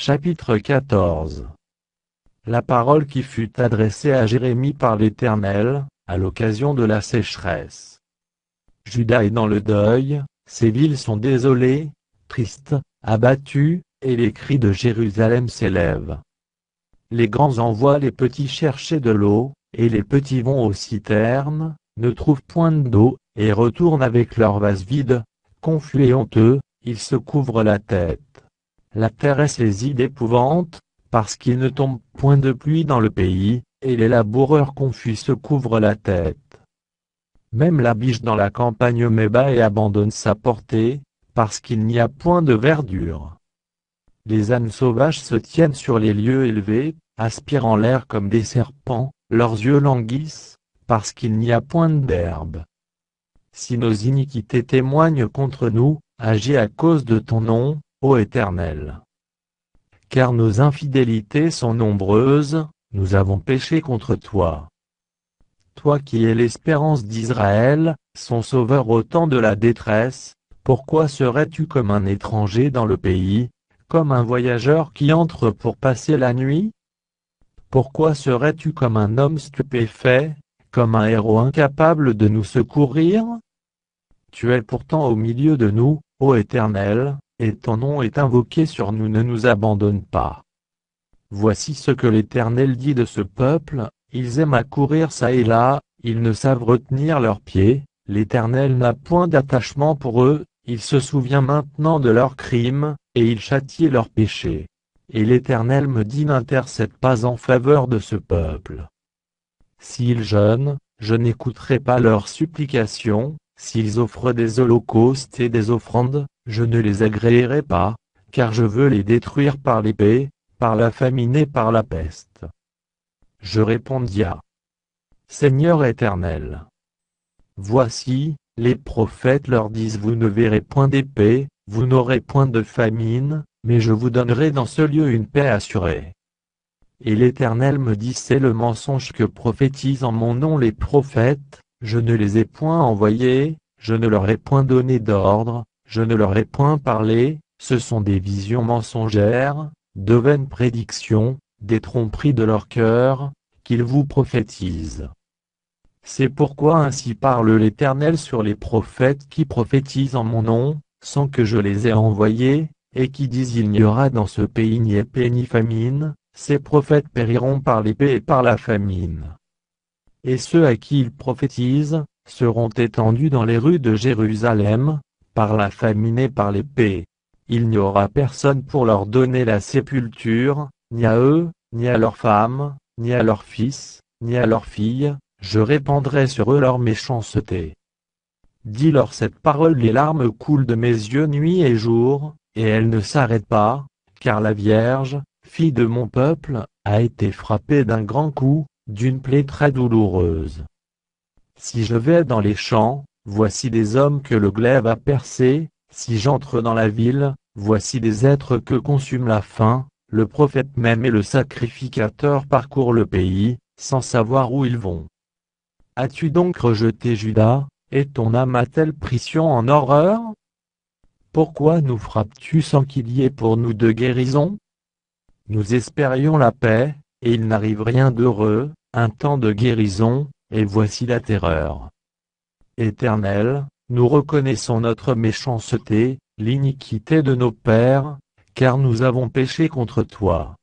Chapitre 14. La parole qui fut adressée à Jérémie par l'Éternel, à l'occasion de la sécheresse. Juda est dans le deuil, ses villes sont désolées, tristes, abattues, et les cris de Jérusalem s'élèvent. Les grands envoient les petits chercher de l'eau, et les petits vont aux citernes, ne trouvent point d'eau, et retournent avec leurs vases vides, confus et honteux, ils se couvrent la tête. La terre est saisie d'épouvante, parce qu'il ne tombe point de pluie dans le pays, et les laboureurs confus se couvrent la tête. Même la biche dans la campagne met bas et abandonne sa portée, parce qu'il n'y a point de verdure. Les ânes sauvages se tiennent sur les lieux élevés, aspirant l'air comme des serpents, leurs yeux languissent, parce qu'il n'y a point d'herbe. Si nos iniquités témoignent contre nous, agis à cause de ton nom, ô Éternel. Car nos infidélités sont nombreuses, nous avons péché contre toi. Toi qui es l'espérance d'Israël, son sauveur au temps de la détresse, pourquoi serais-tu comme un étranger dans le pays, comme un voyageur qui entre pour passer la nuit? Pourquoi serais-tu comme un homme stupéfait, comme un héros incapable de nous secourir? Tu es pourtant au milieu de nous, ô Éternel, et ton nom est invoqué sur nous, ne nous abandonne pas. Voici ce que l'Éternel dit de ce peuple, ils aiment à courir çà et là, ils ne savent retenir leurs pieds, l'Éternel n'a point d'attachement pour eux, il se souvient maintenant de leurs crimes, et il châtie leurs péchés. Et l'Éternel me dit n'intercède pas en faveur de ce peuple. S'ils jeûnent, je n'écouterai pas leurs supplications, s'ils offrent des holocaustes et des offrandes, je ne les agréerai pas, car je veux les détruire par l'épée, par la famine et par la peste. Je répondis à Seigneur Éternel. Voici, les prophètes leur disent vous ne verrez point d'épée, vous n'aurez point de famine, mais je vous donnerai dans ce lieu une paix assurée. Et l'Éternel me dit c'est le mensonge que prophétisent en mon nom les prophètes, je ne les ai point envoyés, je ne leur ai point donné d'ordre, je ne leur ai point parlé, ce sont des visions mensongères, de vaines prédictions, des tromperies de leur cœur, qu'ils vous prophétisent. C'est pourquoi ainsi parle l'Éternel sur les prophètes qui prophétisent en mon nom, sans que je les ai envoyés, et qui disent il n'y aura dans ce pays ni épée ni famine, ces prophètes périront par l'épée et par la famine. Et ceux à qui ils prophétisent, seront étendus dans les rues de Jérusalem, par la famine et par l'épée. Il n'y aura personne pour leur donner la sépulture, ni à eux, ni à leurs femmes, ni à leurs fils, ni à leurs filles, je répandrai sur eux leur méchanceté. Dis-leur cette parole, les larmes coulent de mes yeux nuit et jour, et elles ne s'arrêtent pas, car la Vierge, fille de mon peuple, a été frappée d'un grand coup, d'une plaie très douloureuse. Si je vais dans les champs, voici des hommes que le glaive a percés, si j'entre dans la ville, voici des êtres que consume la faim, le prophète même et le sacrificateur parcourent le pays, sans savoir où ils vont. As-tu donc rejeté Juda, et ton âme a-t-elle pris Sion en horreur? Pourquoi nous frappes-tu sans qu'il y ait pour nous de guérison? Nous espérions la paix, et il n'arrive rien d'heureux, un temps de guérison, et voici la terreur. Éternel, nous reconnaissons notre méchanceté, l'iniquité de nos pères, car nous avons péché contre toi.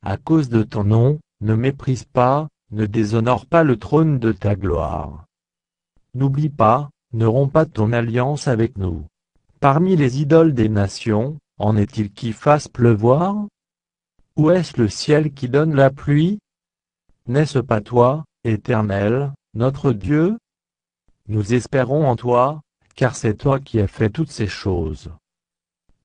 À cause de ton nom, ne méprise pas, ne déshonore pas le trône de ta gloire. N'oublie pas, ne romps pas ton alliance avec nous. Parmi les idoles des nations, en est-il qui fasse pleuvoir? Où est-ce le ciel qui donne la pluie? N'est-ce pas toi, Éternel, notre Dieu? Nous espérons en toi, car c'est toi qui as fait toutes ces choses.